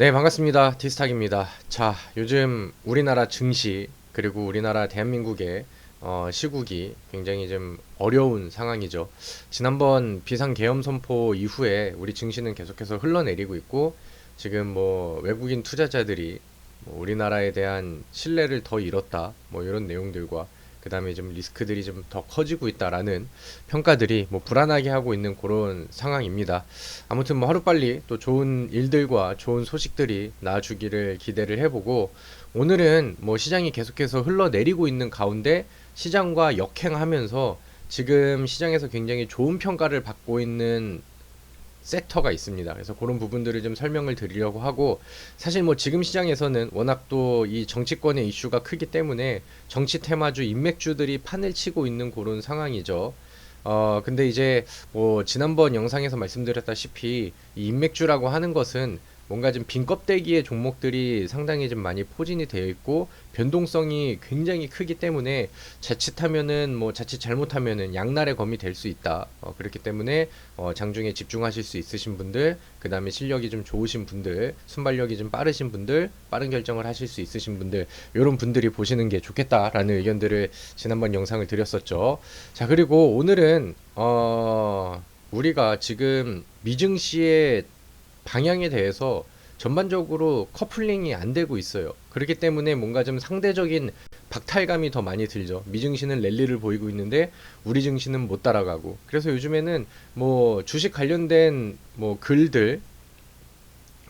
네, 반갑습니다. 디스탁입니다. 자, 요즘 우리나라 증시, 그리고 우리나라 대한민국의 시국이 굉장히 좀 어려운 상황이죠. 지난번 비상계엄 선포 이후에 우리 증시는 계속해서 흘러내리고 있고, 지금 뭐 외국인 투자자들이 뭐 우리나라에 대한 신뢰를 더 잃었다, 뭐 이런 내용들과 그 다음에 좀 리스크들이 좀 더 커지고 있다라는 평가들이 뭐 불안하게 하고 있는 그런 상황입니다. 아무튼 뭐 하루빨리 또 좋은 일들과 좋은 소식들이 나와주기를 기대를 해보고, 오늘은 뭐 시장이 계속해서 흘러내리고 있는 가운데 시장과 역행하면서 지금 시장에서 굉장히 좋은 평가를 받고 있는 섹터가 있습니다. 그래서 그런 부분들을 좀 설명을 드리려고 하고, 사실 뭐 지금 시장에서는 워낙 또 이 정치권의 이슈가 크기 때문에 정치 테마주, 인맥주들이 판을 치고 있는 그런 상황이죠. 근데 이제 뭐 지난번 영상에서 말씀드렸다시피 이 인맥주라고 하는 것은 뭔가 좀 빈 껍데기의 종목들이 상당히 좀 많이 포진이 되어 있고 변동성이 굉장히 크기 때문에 자칫하면은 뭐 자칫 잘못하면은 양날의 검이 될 수 있다. 그렇기 때문에 장중에 집중하실 수 있으신 분들, 그 다음에 실력이 좀 좋으신 분들, 순발력이 좀 빠르신 분들, 빠른 결정을 하실 수 있으신 분들, 이런 분들이 보시는 게 좋겠다라는 의견들을 지난번 영상을 드렸었죠. 자, 그리고 오늘은 우리가 지금 미증시의 방향에 대해서 전반적으로 커플링이 안 되고 있어요. 그렇기 때문에 뭔가 좀 상대적인 박탈감이 더 많이 들죠. 미증시는 랠리를 보이고 있는데 우리 증시는 못 따라가고. 그래서 요즘에는 뭐 주식 관련된 뭐 글들,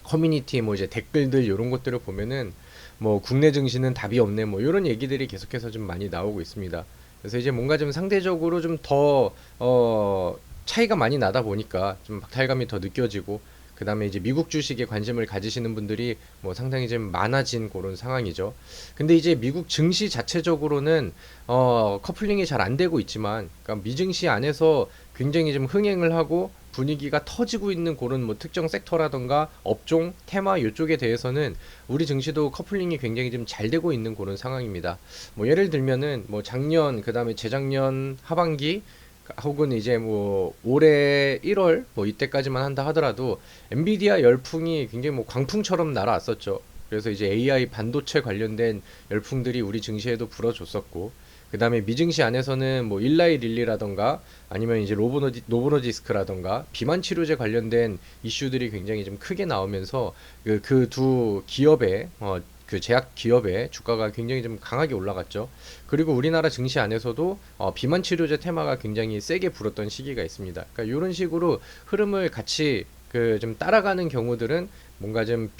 커뮤니티 뭐 이제 댓글들 이런 것들을 보면은 뭐 국내 증시는 답이 없네 뭐 이런 얘기들이 계속해서 좀 많이 나오고 있습니다. 그래서 이제 뭔가 좀 상대적으로 좀 더 차이가 많이 나다 보니까 좀 박탈감이 더 느껴지고, 그 다음에 이제 미국 주식에 관심을 가지시는 분들이 뭐 상당히 좀 많아진 그런 상황이죠. 근데 이제 미국 증시 자체적으로는 커플링이 잘 안 되고 있지만, 그러니까 미증시 안에서 굉장히 좀 흥행을 하고 분위기가 터지고 있는 그런 뭐 특정 섹터라던가 업종, 테마 이쪽에 대해서는 우리 증시도 커플링이 굉장히 좀 잘 되고 있는 그런 상황입니다. 뭐 예를 들면은 뭐 작년, 그 다음에 재작년 하반기, 혹은 이제 뭐 올해 1월 뭐 이때까지만 한다 하더라도 엔비디아 열풍이 굉장히 뭐 광풍처럼 날아왔었죠. 그래서 이제 AI 반도체 관련된 열풍들이 우리 증시에도 불어줬었고, 그 다음에 미증시 안에서는 뭐 일라이 릴리라던가 아니면 이제 노보노디스크라던가 비만 치료제 관련된 이슈들이 굉장히 좀 크게 나오면서 그 두 기업의 그 제약 기업의 주가가 굉장히 좀 강하게 올라갔죠. 그리고 우리나라 증시 안에서도 비만 치료제 테마가 굉장히 세게 불었던 시기가 있습니다. 그러니까 이런 식으로 흐름을 같이 그 좀 따라가는 경우들은 뭔가 좀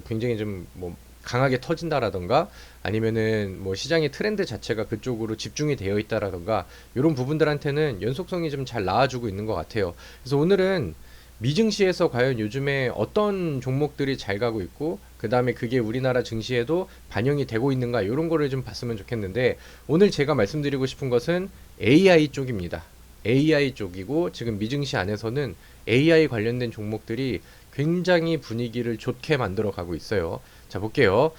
굉장히 좀 뭐 강하게 터진다라던가 아니면은 뭐 시장의 트렌드 자체가 그쪽으로 집중이 되어 있다라던가 이런 부분들한테는 연속성이 좀 잘 나와주고 있는 것 같아요. 그래서 오늘은 미증시에서 과연 요즘에 어떤 종목들이 잘 가고 있고 그 다음에 그게 우리나라 증시에도 반영이 되고 있는가 이런 거를 좀 봤으면 좋겠는데, 오늘 제가 말씀드리고 싶은 것은 AI 쪽입니다. AI 쪽이고 지금 미증시 안에서는 AI 관련된 종목들이 굉장히 분위기를 좋게 만들어 가고 있어요. 자, 볼게요.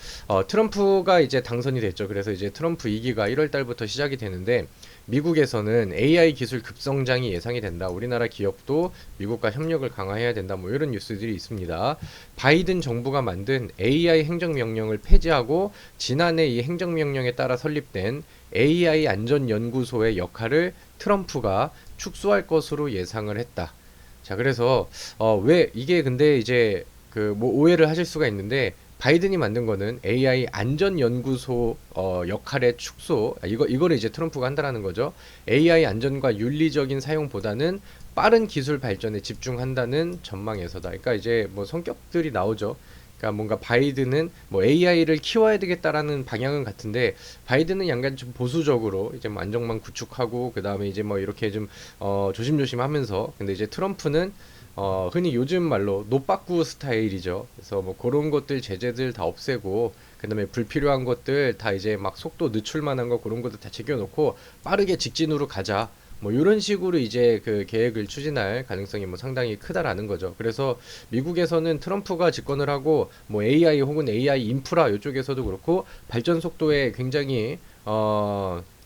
트럼프가 이제 당선이 됐죠. 그래서 이제 트럼프 2기가 1월 달부터 시작이 되는데, 미국에서는 AI 기술 급성장이 예상이 된다. 우리나라 기업도 미국과 협력을 강화해야 된다. 뭐 이런 뉴스들이 있습니다. 바이든 정부가 만든 AI 행정명령을 폐지하고 지난해 이 행정명령에 따라 설립된 AI 안전연구소의 역할을 트럼프가 축소할 것으로 예상을 했다. 자, 그래서 왜 이게 근데 이제 그 뭐 오해를 하실 수가 있는데, 바이든이 만든 거는 AI 안전연구소 역할의 축소, 이거를 이제 트럼프가 한다라는 거죠. AI 안전과 윤리적인 사용보다는 빠른 기술 발전에 집중한다는 전망에서다. 그러니까 이제 뭐 성격들이 나오죠. 그러니까 뭔가 바이든은 뭐 AI를 키워야 되겠다라는 방향은 같은데, 바이든은 약간 좀 보수적으로 이제 뭐 안정망 구축하고 그 다음에 이제 뭐 이렇게 좀 조심조심 하면서, 근데 이제 트럼프는 흔히 요즘 말로 노빠꾸 스타일이죠. 그래서 뭐 그런 것들 제재들 다 없애고 그다음에 불필요한 것들 다 이제 막 속도 늦출 만한 거 그런 것들 다 제껴놓고 빠르게 직진으로 가자. 뭐 이런 식으로 이제 그 계획을 추진할 가능성이 뭐 상당히 크다라는 거죠. 그래서 미국에서는 트럼프가 집권을 하고 뭐 AI 혹은 AI 인프라 이쪽에서도 그렇고 발전 속도에 굉장히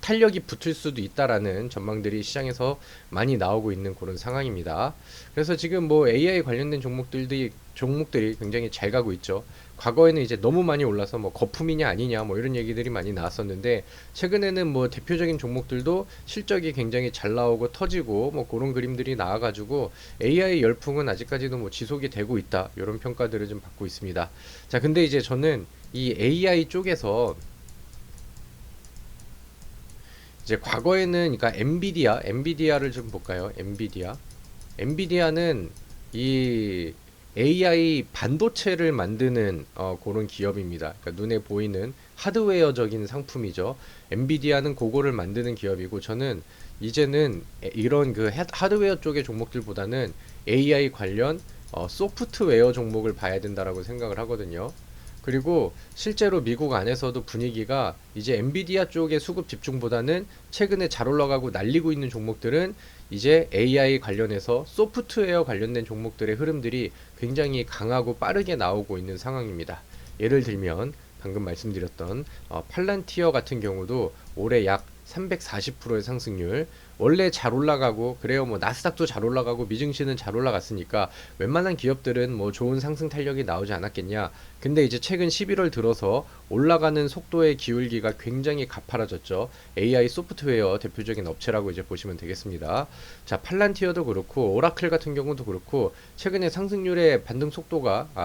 탄력이 붙을 수도 있다라는 전망들이 시장에서 많이 나오고 있는 그런 상황입니다. 그래서 지금 뭐 AI 관련된 종목들이 굉장히 잘 가고 있죠. 과거에는 이제 너무 많이 올라서 뭐 거품이냐 아니냐 뭐 이런 얘기들이 많이 나왔었는데, 최근에는 뭐 대표적인 종목들도 실적이 굉장히 잘 나오고 터지고 뭐 그런 그림들이 나와가지고 AI 열풍은 아직까지도 뭐 지속이 되고 있다, 이런 평가들을 좀 받고 있습니다. 자, 근데 이제 저는 이 AI 쪽에서 이제 과거에는, 그러니까 엔비디아를 좀 볼까요? 엔비디아는 이 AI 반도체를 만드는 그런 기업입니다. 그러니까 눈에 보이는 하드웨어적인 상품이죠. 엔비디아는 그거를 만드는 기업이고, 저는 이제는 이런 그 하드웨어 쪽의 종목들보다는 AI 관련 소프트웨어 종목을 봐야 된다라고 생각을 하거든요. 그리고 실제로 미국 안에서도 분위기가 이제 엔비디아 쪽의 수급 집중보다는 최근에 잘 올라가고 날리고 있는 종목들은 이제 AI 관련해서 소프트웨어 관련된 종목들의 흐름들이 굉장히 강하고 빠르게 나오고 있는 상황입니다. 예를 들면 방금 말씀드렸던 팔란티어 같은 경우도 올해 약 340%의 상승률, 원래 잘 올라가고 그래요. 뭐 나스닥도 잘 올라가고 미증시는 잘 올라갔으니까 웬만한 기업들은 뭐 좋은 상승 탄력이 나오지 않았겠냐. 근데 이제 최근 11월 들어서 올라가는 속도의 기울기가 굉장히 가파라졌죠. AI 소프트웨어 대표적인 업체라고 이제 보시면 되겠습니다. 자, 팔란티어도 그렇고 오라클 같은 경우도 그렇고 최근에 상승률의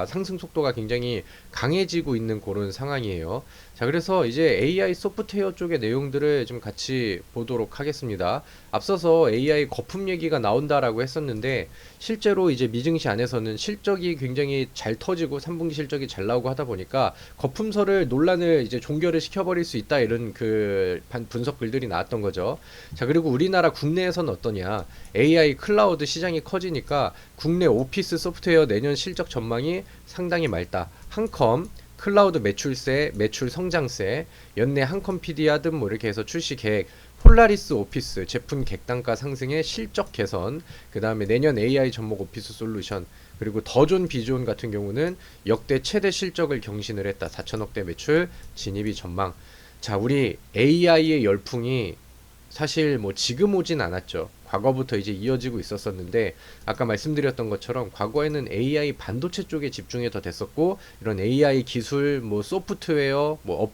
상승 속도가 굉장히 강해지고 있는 그런 상황이에요. 자, 그래서 이제 AI 소프트웨어 쪽의 내용들을 좀 같이 보도록 하겠습니다. 앞서서 AI 거품 얘기가 나온다라고 했었는데, 실제로 이제 미증시 안에서는 실적이 굉장히 잘 터지고 3분기 실적이 잘 나오고 하다 보니까 거품설을 논란을 이제 종결을 시켜버릴 수 있다, 이런 그 분석 글들이 나왔던 거죠. 자, 그리고 우리나라 국내에서는 어떠냐, AI 클라우드 시장이 커지니까 국내 오피스 소프트웨어 내년 실적 전망이 상당히 맑다. 한컴 클라우드 매출세, 매출 성장세, 연내 한컴 PD야 등 뭐 이렇게 해서 출시 계획, 폴라리스 오피스 제품 객단가 상승의 실적 개선, 그 다음에 내년 AI 접목 오피스 솔루션, 그리고 더존 비존 같은 경우는 역대 최대 실적을 경신을 했다. 4천억대 매출 진입이 전망. 자, 우리 AI의 열풍이 사실 뭐 지금 오진 않았죠. 과거부터 이제 이어지고 있었었는데, 아까 말씀드렸던 것처럼 과거에는 AI 반도체 쪽에 집중이 더 됐었고, 이런 AI 기술, 뭐 소프트웨어, 뭐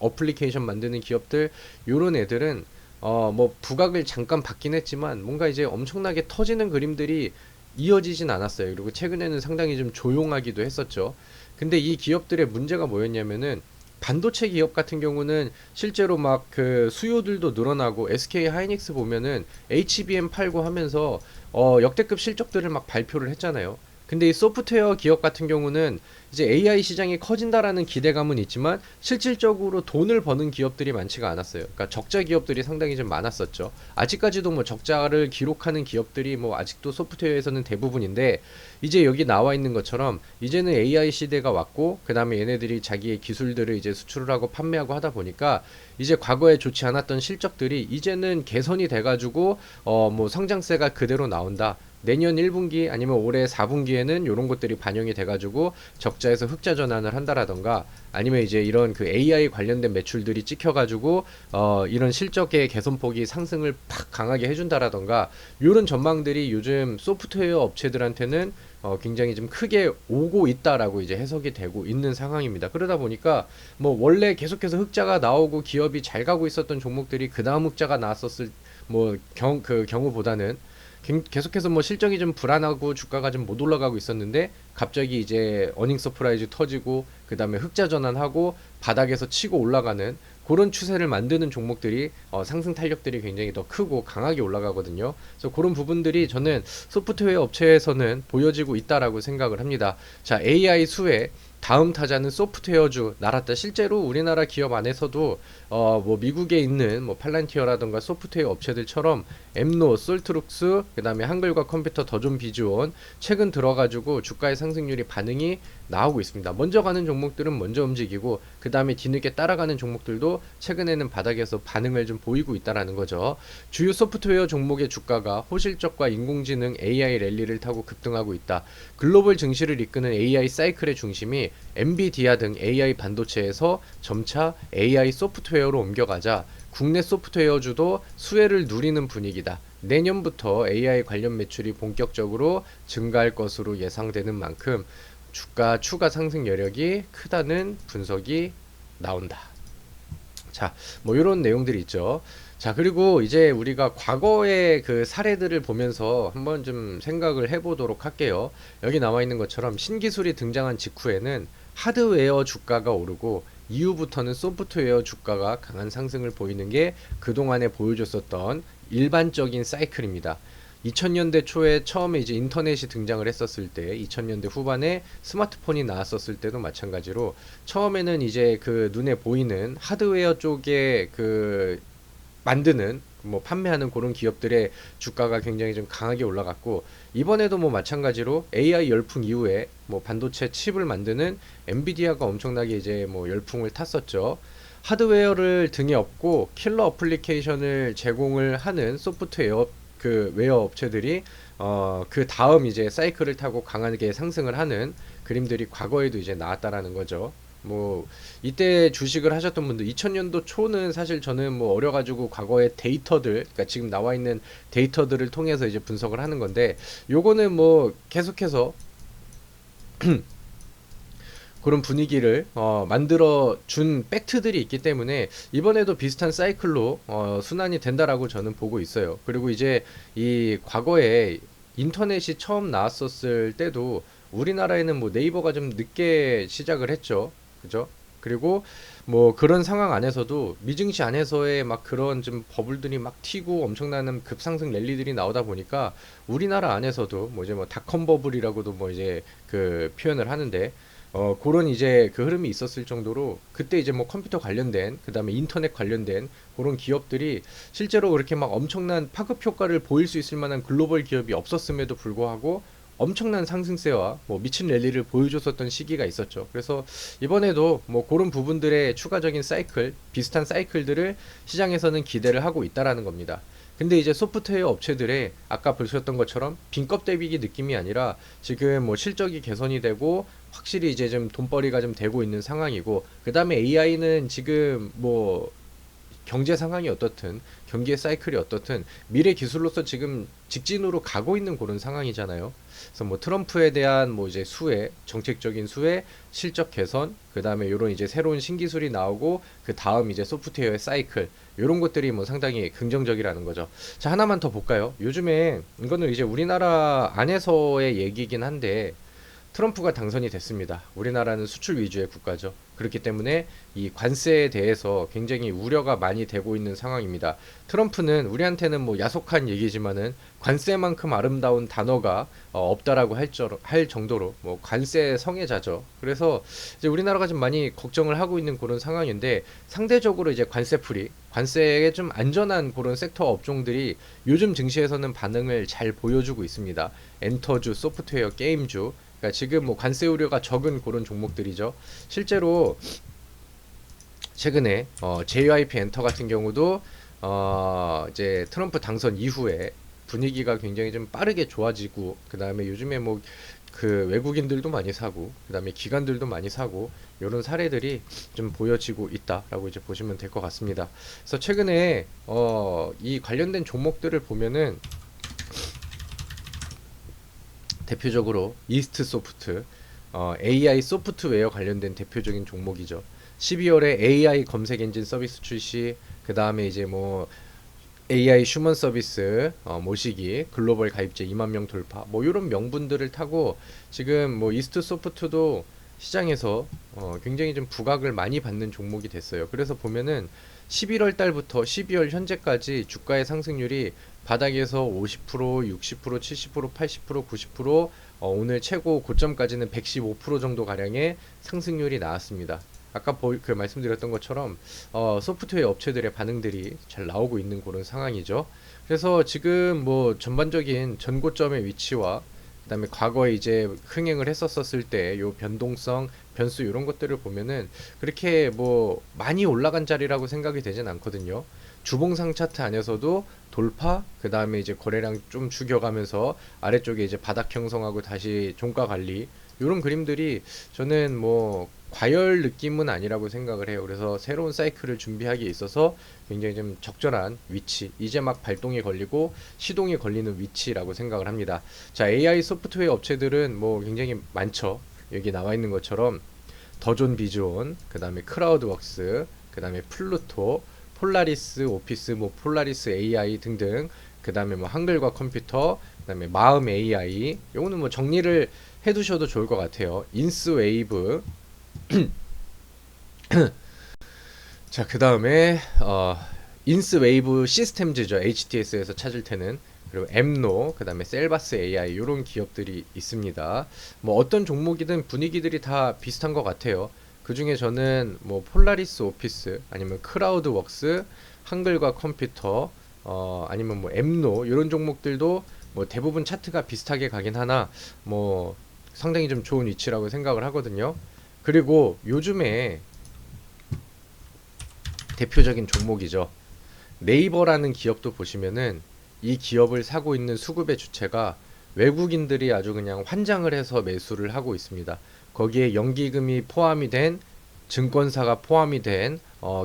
어플리케이션 만드는 기업들, 요런 애들은 뭐 부각을 잠깐 받긴 했지만 뭔가 이제 엄청나게 터지는 그림들이 이어지진 않았어요. 그리고 최근에는 상당히 좀 조용하기도 했었죠. 근데 이 기업들의 문제가 뭐였냐면은, 반도체 기업 같은 경우는 실제로 막 그 수요들도 늘어나고, SK 하이닉스 보면은 HBM 팔고 하면서 역대급 실적들을 막 발표를 했잖아요. 근데 이 소프트웨어 기업 같은 경우는 이제 AI 시장이 커진다라는 기대감은 있지만 실질적으로 돈을 버는 기업들이 많지가 않았어요. 그러니까 적자 기업들이 상당히 좀 많았었죠. 아직까지도 뭐 적자를 기록하는 기업들이 뭐 아직도 소프트웨어에서는 대부분인데, 이제 여기 나와 있는 것처럼 이제는 AI 시대가 왔고, 그 다음에 얘네들이 자기의 기술들을 이제 수출을 하고 판매하고 하다 보니까 이제 과거에 좋지 않았던 실적들이 이제는 개선이 돼가지고 뭐 성장세가 그대로 나온다. 내년 1분기 아니면 올해 4분기에는 이런 것들이 반영이 돼가지고 적자에서 흑자 전환을 한다라던가, 아니면 이제 이런 그 AI 관련된 매출들이 찍혀가지고 이런 실적의 개선폭이 상승을 팍 강하게 해준다라던가, 이런 전망들이 요즘 소프트웨어 업체들한테는 굉장히 좀 크게 오고 있다라고 이제 해석이 되고 있는 상황입니다. 그러다 보니까 뭐 원래 계속해서 흑자가 나오고 기업이 잘 가고 있었던 종목들이 그 다음 흑자가 나왔었을 그 경우보다는 계속해서 뭐 실적이 좀 불안하고 주가가 좀 못 올라가고 있었는데, 갑자기 이제 어닝 서프라이즈 터지고 그 다음에 흑자 전환하고 바닥에서 치고 올라가는 그런 추세를 만드는 종목들이 상승 탄력들이 굉장히 더 크고 강하게 올라가거든요. 그래서 그런 부분들이 저는 소프트웨어 업체에서는 보여지고 있다라고 생각을 합니다. 자, AI 수혜 다음 타자는 소프트웨어주 나라따. 실제로 우리나라 기업 안에서도 뭐 미국에 있는 뭐 팔란티어라던가 소프트웨어 업체들처럼 엠노, 솔트룩스, 그 다음에 한글과 컴퓨터, 더존 비즈온 최근 들어가지고 주가의 상승률이 반응이 나오고 있습니다. 먼저 가는 종목들은 먼저 움직이고, 그 다음에 뒤늦게 따라가는 종목들도 최근에는 바닥에서 반응을 좀 보이고 있다라는 거죠. 주요 소프트웨어 종목의 주가가 호실적과 인공지능 AI 랠리를 타고 급등하고 있다. 글로벌 증시를 이끄는 AI 사이클의 중심이 엔비디아 등 AI 반도체에서 점차 AI 소프트웨어로 옮겨가자 국내 소프트웨어주도 수혜를 누리는 분위기다. 내년부터 AI 관련 매출이 본격적으로 증가할 것으로 예상되는 만큼 주가 추가 상승 여력이 크다는 분석이 나온다. 자, 뭐 이런 내용들이 있죠. 자, 그리고 이제 우리가 과거의 그 사례들을 보면서 한번 좀 생각을 해보도록 할게요. 여기 나와 있는 것처럼 신기술이 등장한 직후에는 하드웨어 주가가 오르고 이후부터는 소프트웨어 주가가 강한 상승을 보이는 게 그동안에 보여줬었던 일반적인 사이클입니다. 2000년대 초에 처음에 이제 인터넷이 등장을 했었을 때, 2000년대 후반에 스마트폰이 나왔었을 때도 마찬가지로 처음에는 이제 그 눈에 보이는 하드웨어 쪽에 그 만드는 뭐 판매하는 그런 기업들의 주가가 굉장히 좀 강하게 올라갔고, 이번에도 뭐 마찬가지로 AI 열풍 이후에 뭐 반도체 칩을 만드는 엔비디아가 엄청나게 이제 뭐 열풍을 탔었죠. 하드웨어를 등에 업고 킬러 어플리케이션을 제공을 하는 소프트웨어 그 웨어 업체들이 그 다음 이제 사이클을 타고 강하게 상승을 하는 그림들이 과거에도 이제 나왔다라는 거죠. 뭐 이때 주식을 하셨던 분들 2000년도 초는 사실 저는 뭐 어려가지고 과거의 데이터들, 그러니까 지금 나와 있는 데이터들을 통해서 이제 분석을 하는 건데, 요거는 뭐 계속해서 그런 분위기를 만들어 준 팩트들이 있기 때문에 이번에도 비슷한 사이클로 순환이 된다라고 저는 보고 있어요. 그리고 이제 이 과거에 인터넷이 처음 나왔었을 때도 우리나라에는 뭐 네이버가 좀 늦게 시작을 했죠. 그죠? 그리고 뭐 그런 상황 안에서도 미증시 안에서의 막 그런 좀 버블들이 막 튀고 엄청나는 급상승 랠리들이 나오다 보니까 우리나라 안에서도 뭐 이제 뭐 닷컴 버블이라고도 뭐 이제 그 표현을 하는데, 그런 이제 그 흐름이 있었을 정도로 그때 이제 뭐 컴퓨터 관련된, 그 다음에 인터넷 관련된 그런 기업들이 실제로 그렇게 막 엄청난 파급 효과를 보일 수 있을 만한 글로벌 기업이 없었음에도 불구하고 엄청난 상승세와 뭐 미친 랠리를 보여줬었던 시기가 있었죠. 그래서 이번에도 뭐 그런 부분들의 추가적인 사이클, 비슷한 사이클들을 시장에서는 기대를 하고 있다라는 겁니다. 근데 이제 소프트웨어 업체들의 아까 보셨던 것처럼 빈껍 대비기 느낌이 아니라 지금 뭐 실적이 개선이 되고 확실히 이제 좀 돈벌이가 좀 되고 있는 상황이고, 그 다음에 AI는 지금 뭐 경제 상황이 어떻든 경기의 사이클이 어떻든 미래 기술로서 지금 직진으로 가고 있는 그런 상황이잖아요. 그래서 뭐 트럼프에 대한 뭐 이제 수혜, 정책적인 수혜, 실적 개선, 그 다음에 요런 이제 새로운 신기술이 나오고 그 다음 이제 소프트웨어의 사이클, 요런 것들이 뭐 상당히 긍정적이라는 거죠. 자, 하나만 더 볼까요? 요즘에 이거는 이제 우리나라 안에서의 얘기긴 한데, 트럼프가 당선이 됐습니다. 우리나라는 수출 위주의 국가죠. 그렇기 때문에 이 관세에 대해서 굉장히 우려가 많이 되고 있는 상황입니다. 트럼프는 우리한테는 뭐 야속한 얘기지만은 관세만큼 아름다운 단어가 없다라고 할 정도로 뭐 관세 성애자죠. 그래서 이제 우리나라가 좀 많이 걱정을 하고 있는 그런 상황인데, 상대적으로 이제 관세풀이, 관세에 좀 안전한 그런 섹터 업종들이 요즘 증시에서는 반응을 잘 보여주고 있습니다. 엔터주, 소프트웨어, 게임주, 그러니까 지금 뭐 관세 우려가 적은 그런 종목들이죠. 실제로 최근에 JYP 엔터 같은 경우도 이제 트럼프 당선 이후에 분위기가 굉장히 좀 빠르게 좋아지고, 그 다음에 요즘에 뭐 그 외국인들도 많이 사고, 그 다음에 기관들도 많이 사고, 이런 사례들이 좀 보여지고 있다라고 이제 보시면 될 것 같습니다. 그래서 최근에 이 관련된 종목들을 보면은 대표적으로 이스트 소프트, AI 소프트웨어 관련된 대표적인 종목이죠. 12월에 AI 검색 엔진 서비스 출시, 그 다음에 이제 뭐 AI 휴먼 서비스 모시기, 글로벌 가입자 2만 명 돌파, 뭐 이런 명분들을 타고 지금 뭐 이스트 소프트도 시장에서 굉장히 좀 부각을 많이 받는 종목이 됐어요. 그래서 보면은 11월 달부터 12월 현재까지 주가의 상승률이 바닥에서 50%, 60%, 70%, 80%, 90%, 오늘 최고 고점까지는 115% 정도 가량의 상승률이 나왔습니다. 아까 그 말씀드렸던 것처럼 소프트웨어 업체들의 반응들이 잘 나오고 있는 그런 상황이죠. 그래서 지금 뭐 전반적인 전고점의 위치와 그다음에 과거에 이제 흥행을 했었을 때 요 변동성, 변수 이런 것들을 보면은 그렇게 뭐 많이 올라간 자리라고 생각이 되진 않거든요. 주봉상 차트 안에서도 돌파, 그 다음에 이제 거래량 좀 죽여가면서 아래쪽에 이제 바닥 형성하고 다시 종가 관리, 이런 그림들이 저는 뭐 과열 느낌은 아니라고 생각을 해요. 그래서 새로운 사이클을 준비하기에 있어서 굉장히 좀 적절한 위치, 이제 막 발동이 걸리고 시동이 걸리는 위치라고 생각을 합니다. 자, AI 소프트웨어 업체들은 뭐 굉장히 많죠. 여기 나와 있는 것처럼 더존 비존, 그 다음에 크라우드웍스, 그 다음에 플루토, 폴라리스 오피스, 뭐 폴라리스 AI 등등, 그 다음에 뭐 한글과 컴퓨터, 그 다음에 마음 AI, 요거는 뭐 정리를 해두셔도 좋을 것 같아요. 인스웨이브. 자, 그 다음에 인스웨이브 시스템즈죠. HTS에서 찾을 때는. 그리고 엠노, 그 다음에 셀바스 AI, 이런 기업들이 있습니다. 뭐 어떤 종목이든 분위기들이 다 비슷한 것 같아요. 그 중에 저는 뭐 폴라리스 오피스, 아니면 크라우드웍스, 한글과 컴퓨터, 아니면 뭐 엠노, 이런 종목들도 뭐 대부분 차트가 비슷하게 가긴 하나, 뭐 상당히 좀 좋은 위치라고 생각을 하거든요. 그리고 요즘에 대표적인 종목이죠. 네이버라는 기업도 보시면은 이 기업을 사고 있는 수급의 주체가 외국인들이 아주 그냥 환장을 해서 매수를 하고 있습니다. 거기에 연기금이 포함이 된, 증권사가 포함이 된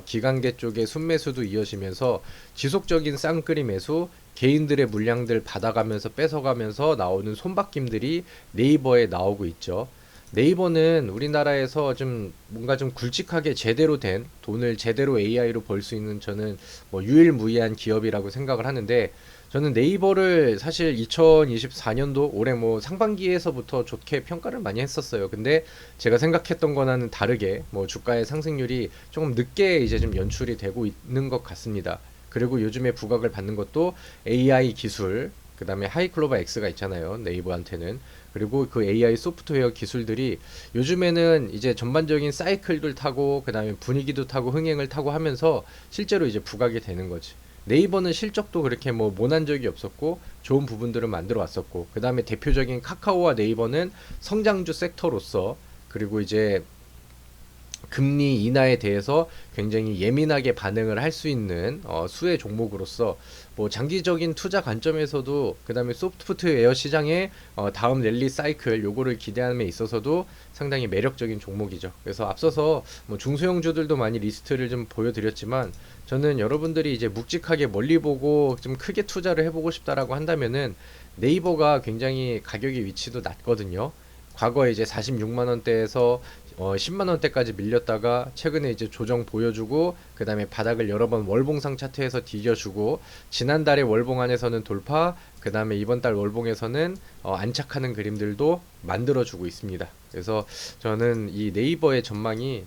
기관계 쪽의 순매수도 이어지면서 지속적인 쌍끌이 매수, 개인들의 물량들 받아가면서 뺏어가면서 나오는 손바뀜들이 네이버에 나오고 있죠. 네이버는 우리나라에서 좀 뭔가 좀 굵직하게 제대로 된 돈을 제대로 AI로 벌 수 있는, 저는 뭐 유일무이한 기업이라고 생각을 하는데, 저는 네이버를 사실 2024년도 올해 뭐 상반기에서부터 좋게 평가를 많이 했었어요. 근데 제가 생각했던 거와는 다르게 뭐 주가의 상승률이 조금 늦게 이제 좀 연출이 되고 있는 것 같습니다. 그리고 요즘에 부각을 받는 것도 AI 기술, 그 다음에 하이클로바 X가 있잖아요. 네이버한테는. 그리고 그 AI 소프트웨어 기술들이 요즘에는 이제 전반적인 사이클들 타고, 그 다음에 분위기도 타고 흥행을 타고 하면서 실제로 이제 부각이 되는 거지. 네이버는 실적도 그렇게 뭐 모난 적이 없었고 좋은 부분들을 만들어 왔었고, 그 다음에 대표적인 카카오와 네이버는 성장주 섹터로서, 그리고 이제 금리 인하에 대해서 굉장히 예민하게 반응을 할 수 있는 수혜 종목으로서, 뭐 장기적인 투자 관점에서도, 그 다음에 소프트웨어 시장의 다음 랠리 사이클 요거를 기대함에 있어서도 상당히 매력적인 종목이죠. 그래서 앞서서 뭐 중소형주들도 많이 리스트를 좀 보여드렸지만, 저는 여러분들이 이제 묵직하게 멀리 보고 좀 크게 투자를 해보고 싶다라고 한다면은 네이버가 굉장히 가격의 위치도 낮거든요. 과거에 이제 46만 원대에서 10만 원대까지 밀렸다가 최근에 이제 조정 보여주고, 그 다음에 바닥을 여러 번 월봉상 차트에서 디뎌주고, 지난달에 월봉 안에서는 돌파, 그 다음에 이번 달 월봉에서는 안착하는 그림들도 만들어주고 있습니다. 그래서 저는 이 네이버의 전망이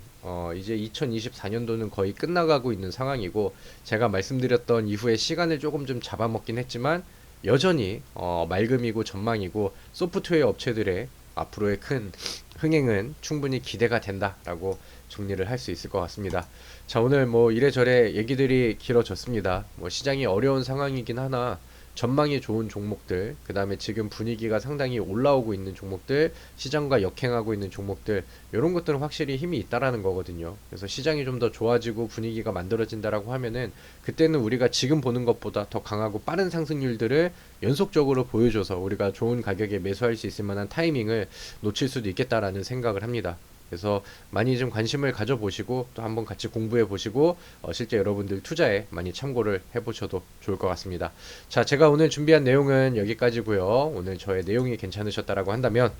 이제 2024년도는 거의 끝나가고 있는 상황이고, 제가 말씀드렸던 이후에 시간을 조금 좀 잡아먹긴 했지만 여전히 맑음이고 전망이고, 소프트웨어 업체들의 앞으로의 큰 흥행은 충분히 기대가 된다라고 정리를 할 수 있을 것 같습니다. 자, 오늘 뭐 이래저래 얘기들이 길어졌습니다. 뭐 시장이 어려운 상황이긴 하나 전망이 좋은 종목들, 그 다음에 지금 분위기가 상당히 올라오고 있는 종목들, 시장과 역행하고 있는 종목들, 이런 것들은 확실히 힘이 있다라는 거거든요. 그래서 시장이 좀 더 좋아지고 분위기가 만들어진다라고 하면은 그때는 우리가 지금 보는 것보다 더 강하고 빠른 상승률들을 연속적으로 보여줘서 우리가 좋은 가격에 매수할 수 있을 만한 타이밍을 놓칠 수도 있겠다라는 생각을 합니다. 그래서 많이 좀 관심을 가져보시고 또 한번 같이 공부해 보시고 실제 여러분들 투자에 많이 참고를 해보셔도 좋을 것 같습니다. 자, 제가 오늘 준비한 내용은 여기까지고요. 오늘 저의 내용이 괜찮으셨다라고 한다면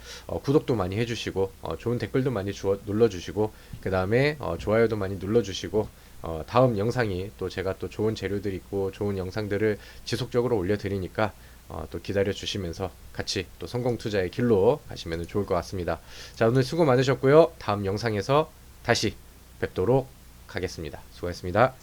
구독도 많이 해주시고 좋은 댓글도 많이 눌러주시고, 그 다음에 좋아요도 많이 눌러주시고, 다음 영상이 또 제가 또 좋은 재료들 있고 좋은 영상들을 지속적으로 올려드리니까 또 기다려 주시면서 같이 또 성공 투자의 길로 가시면 좋을 것 같습니다. 자, 오늘 수고 많으셨고요. 다음 영상에서 다시 뵙도록 하겠습니다. 수고하셨습니다.